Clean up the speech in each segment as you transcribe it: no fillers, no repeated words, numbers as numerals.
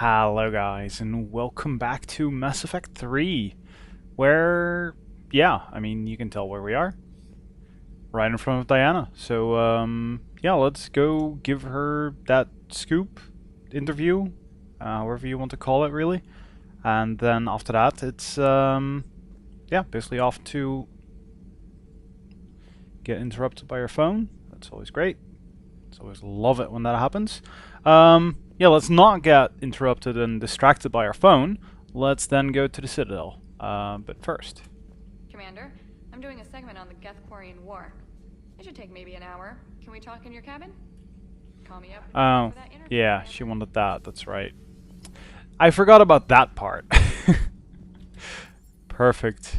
Hello guys, and welcome back to Mass Effect 3, where, yeah, I mean, you can tell where we are. Right in front of Diana. So, yeah, let's go give her that scoop interview, however you want to call it, really. And then after that, it's, yeah, basically off to get interrupted by her phone. That's always great. It's always love it when that happens. Yeah, let's not get interrupted and distracted by our phone. Let's then go to the Citadel. But first. Commander, I'm doing a segment on the Geth-Quarian War. It should take maybe an hour. Can we talk in your cabin? Call me up Oh, for that interview. yeah, she wanted that. That's right. I forgot about that part. Perfect.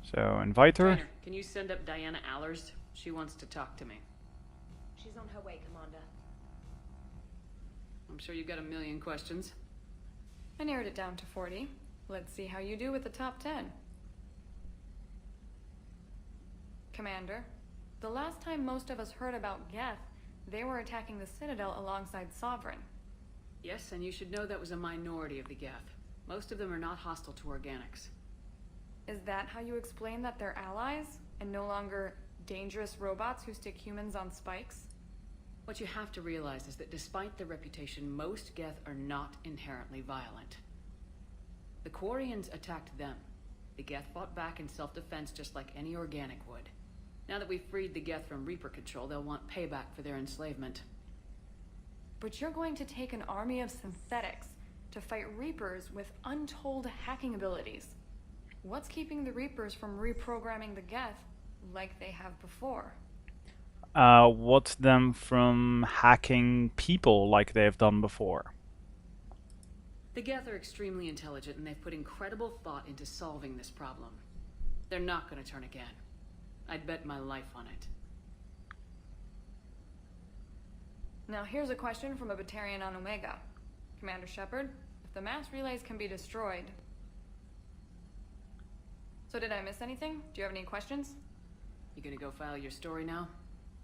So, invite her. Trainer, can you send up Diana Allers? She wants to talk to me. She's on her way, Commander. I'm sure you've got a million questions. I narrowed it down to 40. Let's see how you do with the top 10. Commander, the last time most of us heard about Geth, they were attacking the Citadel alongside Sovereign. Yes, and you should know that was a minority of the Geth. Most of them are not hostile to organics. Is that how you explain that they're allies, and no longer dangerous robots who stick humans on spikes? What you have to realize is that despite their reputation, most Geth are not inherently violent. The Quarians attacked them. The Geth fought back in self-defense just like any organic would. Now that we've freed the Geth from Reaper control, they'll want payback for their enslavement. But you're going to take an army of synthetics to fight Reapers with untold hacking abilities. What's keeping the Reapers from reprogramming the Geth like they have before? What's them from hacking people like they've done before? The Geth are extremely intelligent, and they've put incredible thought into solving this problem. They're not going to turn again. I'd bet my life on it. Now here's a question from a Batarian on Omega. Commander Shepard, if the mass relays can be destroyed... So did I miss anything? Do you have any questions? You gonna go file your story now?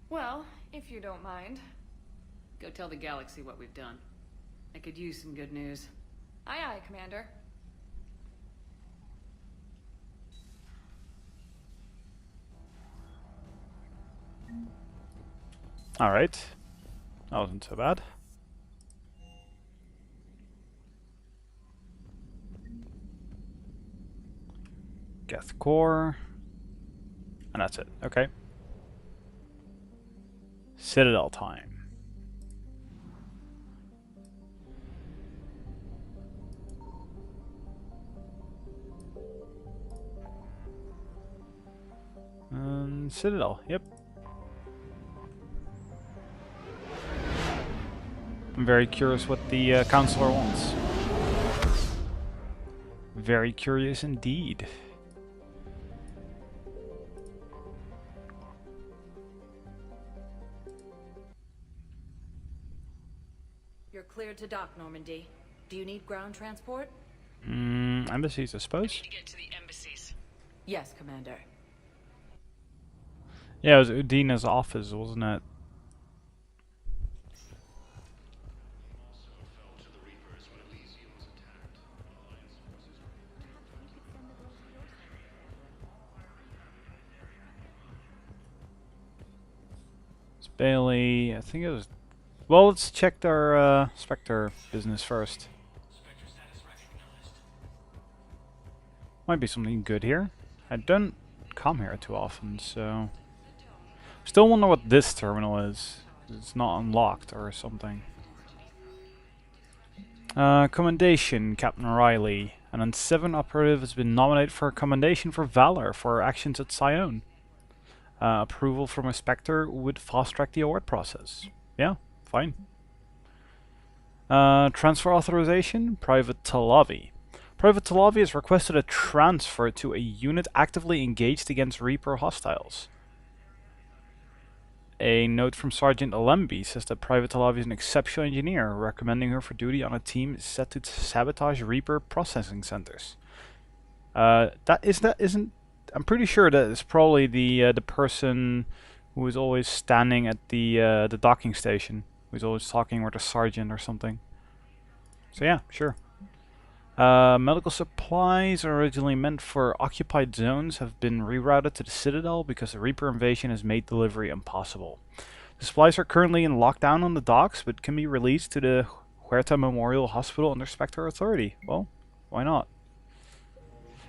Well, if you don't mind. Go tell the galaxy what we've done. I could use some good news. Aye aye, Commander. Alright. That wasn't so bad. Geth core. And that's it. Okay. Citadel time. Citadel, yep. I'm very curious what the Councilor wants. Very curious indeed. You're cleared to dock, Normandy. Do you need ground transport? Embassies, I suppose. To get to the embassies. Yes, Commander. Yeah, it was Udina's office, wasn't it? It's Bailey. I think it was. Well, let's check their Spectre business first. Might be something good here. I don't come here too often, so... Still wonder what this terminal is. It's not unlocked or something. Commendation, Captain Riley. An N7 operative has been nominated for a commendation for valor for her actions at Sion. Approval from a Spectre would fast-track the award process. Yeah, fine. Transfer authorization, Private Talavi. Private Talavi has requested a transfer to a unit actively engaged against Reaper hostiles. A note from Sergeant Alembi says that Private Talavi is an exceptional engineer, recommending her for duty on a team set to sabotage Reaper processing centers. I'm pretty sure that is probably the person who is always standing at the docking station. Who's always talking with a sergeant or something. So yeah, sure. Medical supplies originally meant for occupied zones have been rerouted to the Citadel because the Reaper invasion has made delivery impossible. The supplies are currently in lockdown on the docks, but can be released to the Huerta Memorial Hospital under Spectre Authority. Well, why not?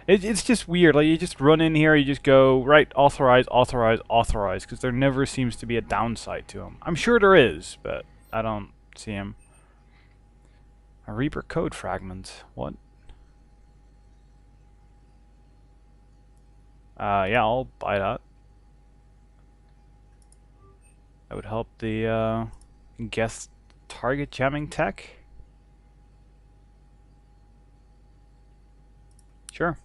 It's just weird. Like, you just run in here, you just go, right, authorize, authorize, authorize, because there never seems to be a downside to them. I'm sure there is, but I don't see him. A Reaper code fragment. What? Yeah, I'll buy that. That would help the guest target jamming tech. Sure.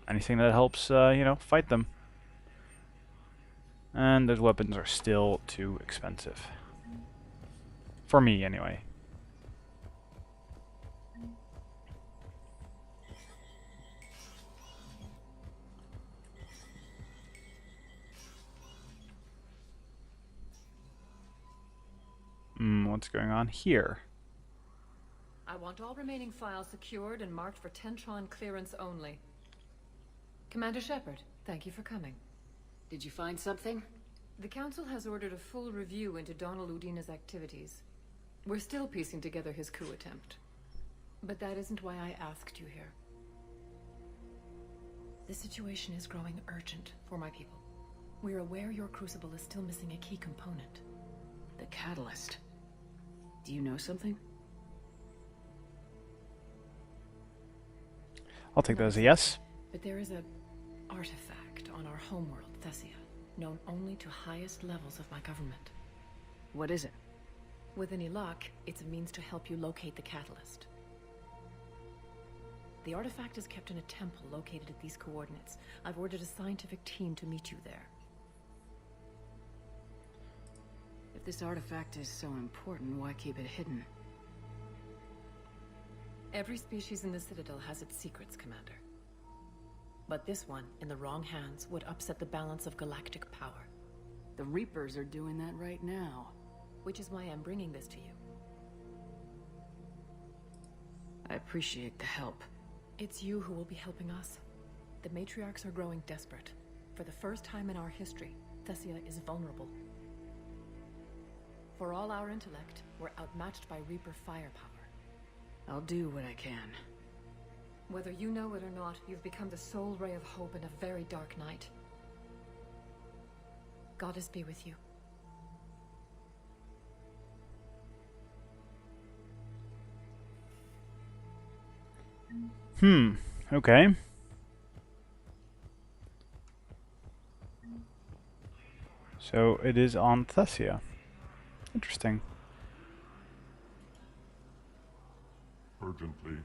Anything that helps, you know, fight them. And those weapons are still too expensive. For me, anyway. What's going on here? I want all remaining files secured and marked for Tentron clearance only. Commander Shepard, thank you for coming. Did you find something? The Council has ordered a full review into Donald Udina's activities. We're still piecing together his coup attempt. But that isn't why I asked you here. The situation is growing urgent for my people. We're aware your crucible is still missing a key component. The catalyst. Do you know something? I'll take that as a yes. But there is a artifact on our homeworld, Thessia, known only to highest levels of my government. What is it? With any luck, it's a means to help you locate the catalyst. The artifact is kept in a temple located at these coordinates. I've ordered a scientific team to meet you there. If this artifact is so important, why keep it hidden? Every species in the Citadel has its secrets, Commander. But this one, in the wrong hands, would upset the balance of galactic power. The Reapers are doing that right now. Which is why I'm bringing this to you. I appreciate the help. It's you who will be helping us. The matriarchs are growing desperate. For the first time in our history, Thessia is vulnerable. For all our intellect, we're outmatched by Reaper firepower. I'll do what I can. Whether you know it or not, you've become the sole ray of hope in a very dark night. Goddess be with you. Okay. So it is on Thessia. Interesting. Urgently,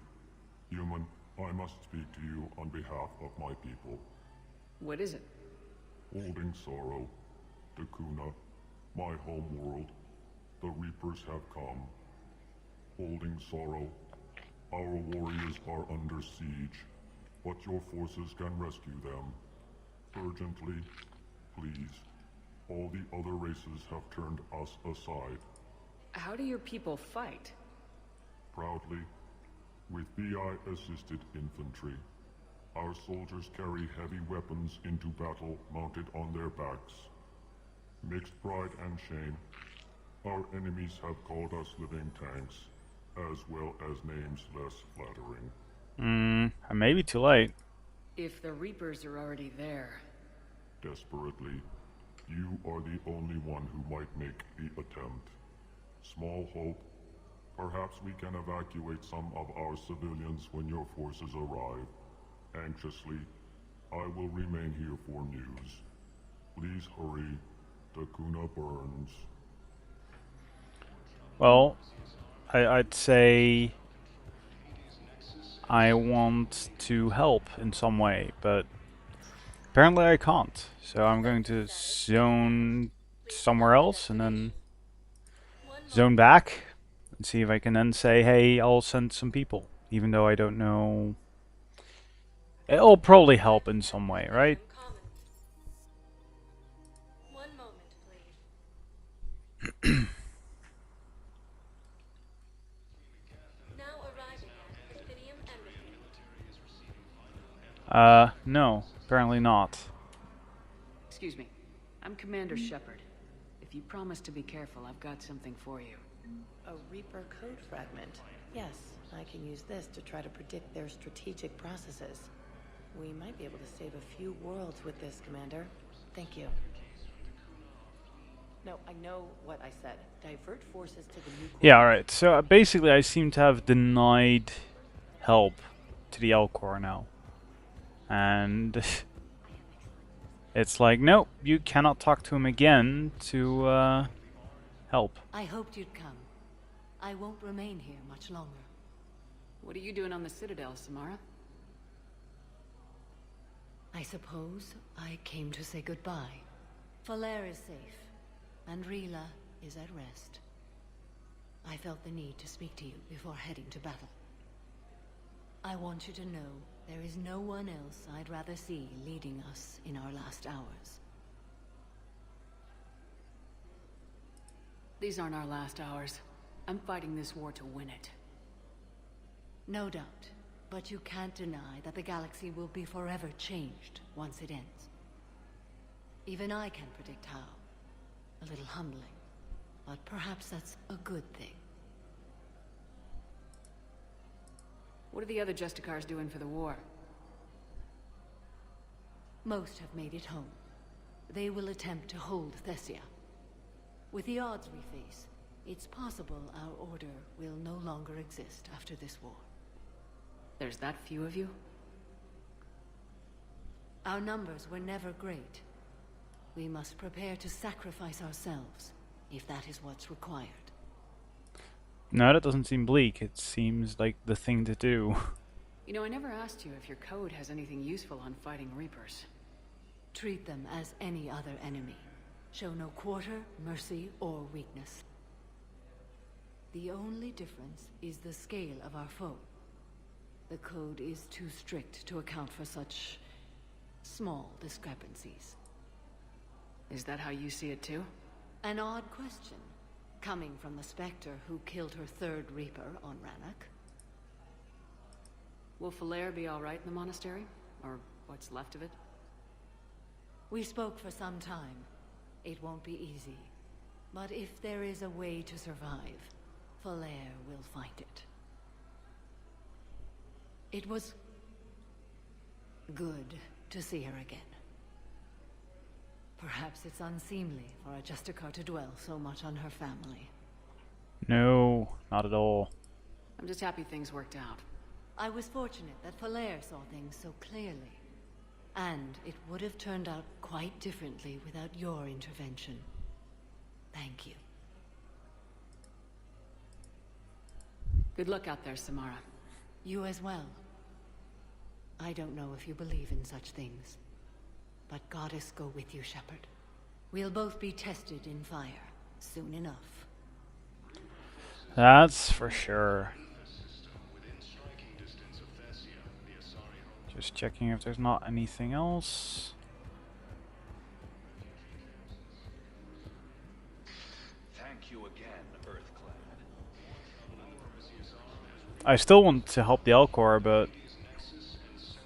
human, I must speak to you on behalf of my people. What is it? Holding sorrow, Dakuna, my home world, the Reapers have come. Holding sorrow, our warriors are under siege, but your forces can rescue them. Urgently, please. All the other races have turned us aside. How do your people fight? Proudly, with BI-assisted infantry. Our soldiers carry heavy weapons into battle mounted on their backs. Mixed pride and shame, our enemies have called us living tanks, as well as names less flattering. I may be too late. If the Reapers are already there... Desperately, you are the only one who might make the attempt. Small hope. Perhaps we can evacuate some of our civilians when your forces arrive. Anxiously, I will remain here for news. Please hurry. Dakuna burns. Well, I'd say I want to help in some way, but apparently I can't. So I'm going to zone somewhere else and then zone back and see if I can then say, hey, I'll send some people, even though I don't know. It'll probably help in some way, right? One moment, No, apparently not. Excuse me. I'm Commander Shepard. If you promise to be careful, I've got something for you. A Reaper code fragment. Yes, I can use this to try to predict their strategic processes. We might be able to save a few worlds with this, Commander. Thank you. No, I know what I said. Divert forces to the new... Yeah, alright. So basically I seem to have denied help to the Elcor now. And it's like, nope, you cannot talk to him again to help. I hoped you'd come. I won't remain here much longer. What are you doing on the Citadel, Samara? I suppose I came to say goodbye. Falair is safe, and Rila is at rest. I felt the need to speak to you before heading to battle. I want you to know there is no one else I'd rather see leading us in our last hours. These aren't our last hours. I'm fighting this war to win it. No doubt, but you can't deny that the galaxy will be forever changed once it ends. Even I can't predict how. A little humbling, but perhaps that's a good thing. What are the other Justicars doing for the war? Most have made it home. They will attempt to hold Thessia. With the odds we face, it's possible our order will no longer exist after this war. There's that few of you? Our numbers were never great. We must prepare to sacrifice ourselves, if that is what's required. No, that doesn't seem bleak. It seems like the thing to do. You know, I never asked you if your code has anything useful on fighting Reapers. Treat them as any other enemy. Show no quarter, mercy, or weakness. The only difference is the scale of our foe. The code is too strict to account for such small discrepancies. Is that how you see it too? An odd question, coming from the Spectre who killed her third Reaper on Rannoch. Will Falair be alright in the monastery? Or what's left of it? We spoke for some time. It won't be easy. But if there is a way to survive, Falair will find it. It was good to see her again. Perhaps it's unseemly for a Justicar to dwell so much on her family. No, not at all. I'm just happy things worked out. I was fortunate that Falair saw things so clearly. And it would have turned out quite differently without your intervention. Thank you. Good luck out there, Samara. You as well. I don't know if you believe in such things, but Goddess go with you, Shepard. We'll both be tested in fire soon enough. That's for sure. Just checking if there's not anything else. Thank you again, Earthclad. I still want to help the Elcor, but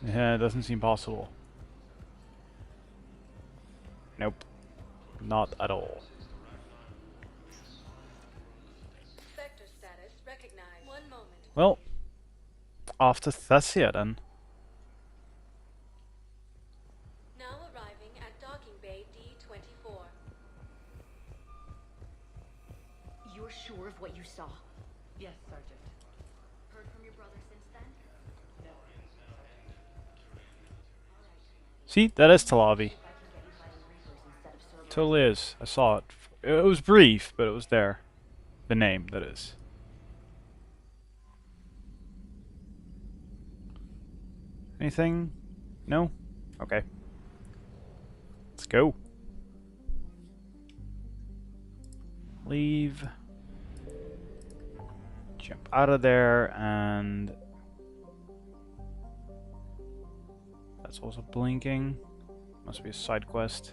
yeah, it doesn't seem possible. Nope. Not at all. Spectre status recognized. One moment. Well, off to Thessia then. Now arriving at docking bay D-24. You're sure of what you saw? Yes, Sergeant. Heard from your brother since then? No. See, that is Talavi. Totally is. I saw it. It was brief, but it was there. The name, that is. Anything? No? Okay. Let's go. Leave. Jump out of there, and that's also blinking. Must be a side quest.